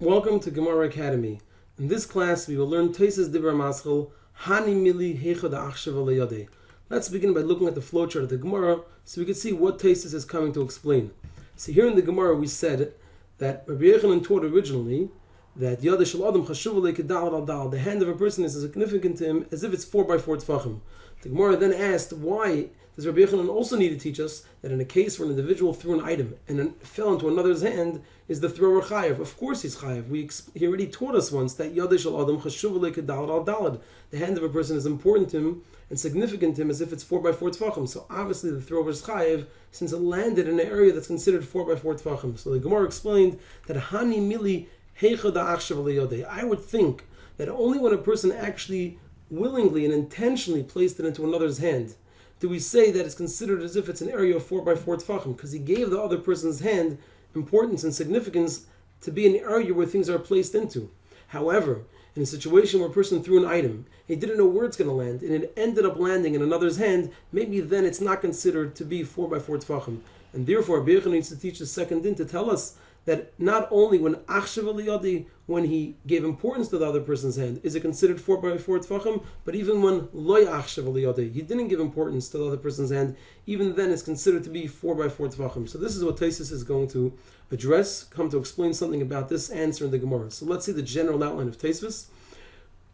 Welcome to Gemara Academy. In this class, we will learn Tosfos Dibra Maschil Hani Mili Heicha Da'achshav Alayadeh. Let's begin by looking at the flowchart of the Gemara so we can see what Tosfos is coming to explain. So here in the Gemara we said that Rabbi Yochanan taught originally that Yadeh Shel Adam Chashuv Alei Kedal Al Dal. The hand of a person is as significant to him as if it's 4 by 4 tefachim. The Gemara then asked, why does Rabbi Yochanan also need to teach us that in a case where an individual threw an item and it fell into another's hand, is the thrower chayav? Of course he's chayav. He already taught us once that Yadeh Shel Adam Chashuv Alei Kedal Al Dalad. The hand of a person is important to him and significant to him as if it's 4 by 4 tefachim. So obviously the thrower is chayav since it landed in an area that's considered 4 by 4 tefachim. So the Gemara explained that Hani Mili Heicha Da'achshav Alayadeh. I would think that only when a person actually willingly and intentionally placed it into another's hand do we say that it's considered as if it's an area of 4 by 4 tefachim, because he gave the other person's hand importance and significance to be an area where things are placed into. However, in a situation where a person threw an item, he didn't know where it's going to land, and it ended up landing in another's hand, maybe then it's not considered to be 4 by 4 tefachim. And therefore, Rabbi Yochanan needs to teach the second din to tell us that not only when achshav aliyadi, when he gave importance to the other person's hand, is it considered 4 by 4 tefachim, but even when loy achshav aliyadi, he didn't give importance to the other person's hand, even then it's considered to be 4 by 4 tefachim. So this is what Tosfos is going to address, come to explain something about this answer in the Gemara. So let's see the general outline of Tosfos.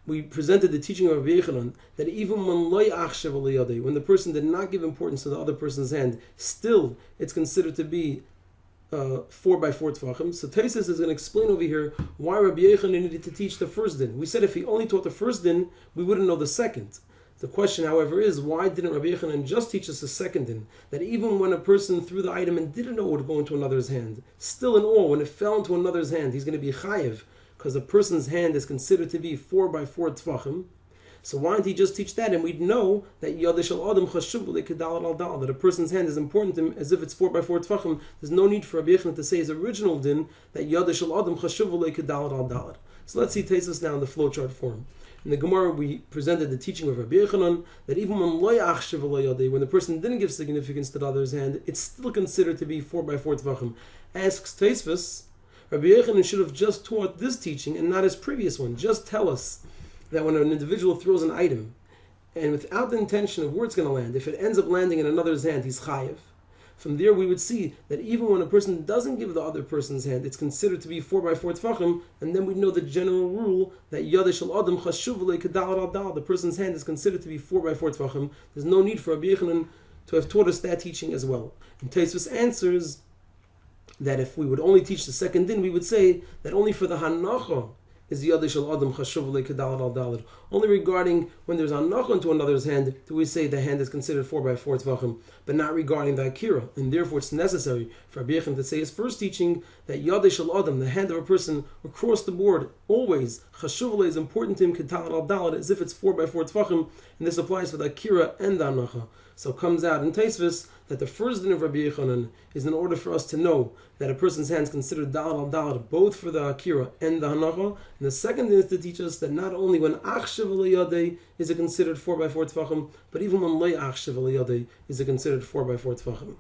We presented the teaching of Rabbi Yochanan that even when loy achshav aliyadi, when the person did not give importance to the other person's hand, still it's considered to be 4 by 4 tefachim. So Tosfos is going to explain over here why Rabbi Yochanan needed to teach the first din. We said if he only taught the first din, we wouldn't know the second. The question, however, is why didn't Rabbi Yochanan just teach us the second din? That even when a person threw the item and didn't know it would go into another's hand, still in all, when it fell into another's hand, he's going to be chayiv, because a person's hand is considered to be 4 by 4 tefachim. So why didn't he just teach that, and we'd know that Yadeh Shel Adam Chashuv Alei Kedal Al Dal, that a person's hand is important to him as if it's 4 by 4 tefachim. There's no need for Rabbi Yochanan to say his original din that Yadeh Shel Adam Chashuv Alei Kedal Al Dal. So let's see Tosfos now in the flowchart form. In the Gemara we presented the teaching of Rabbi Yochanan that even when loy achshav alayadeh, when the person didn't give significance to the other's hand, it's still considered to be 4 by 4 tefachim. Asks Tosfos, Rabbi Yochanan should have just taught this teaching and not his previous one. Just tell us that when an individual throws an item and without the intention of where it's going to land, if it ends up landing in another's hand, he's chayiv. From there we would see that even when a person doesn't give the other person's hand, it's considered to be 4 by 4 tefachim, and then we know the general rule that Yadeh Shel Adam Chashuv Alei Kedal Al Dal, the person's hand is considered to be 4 by 4 tefachim. There's no need for Rabbi Yochanan to have taught us that teaching as well. And Tosfos answers that if we would only teach the second din, we would say that only for the hanacha is Yadeh Shel Adam Chashuv Alei Kedal Al Dalad. Only regarding when there's hanacha into another's hand do we say the hand is considered 4 by 4 tefachim, but not regarding the akira. And therefore it's necessary for Rabbi Yochanan to say his first teaching that Yadeh Shel Adam, the hand of a person across the board, always Chashuv Alei is important to him Kedal Al Dalad, as if it's 4 by 4 tefachim, and this applies for the akira and the hanacha. So it comes out in Tosfos that the first din of Rabbi Yochanan is in order for us to know that a person's hand is considered dalad al dalad, both for the akira and the hanacha. And the second din is to teach us that not only when achshav aliyadeh is it considered 4 by 4 tefachim, but even when loy achshav aliyadeh is it considered 4 by 4 tefachim.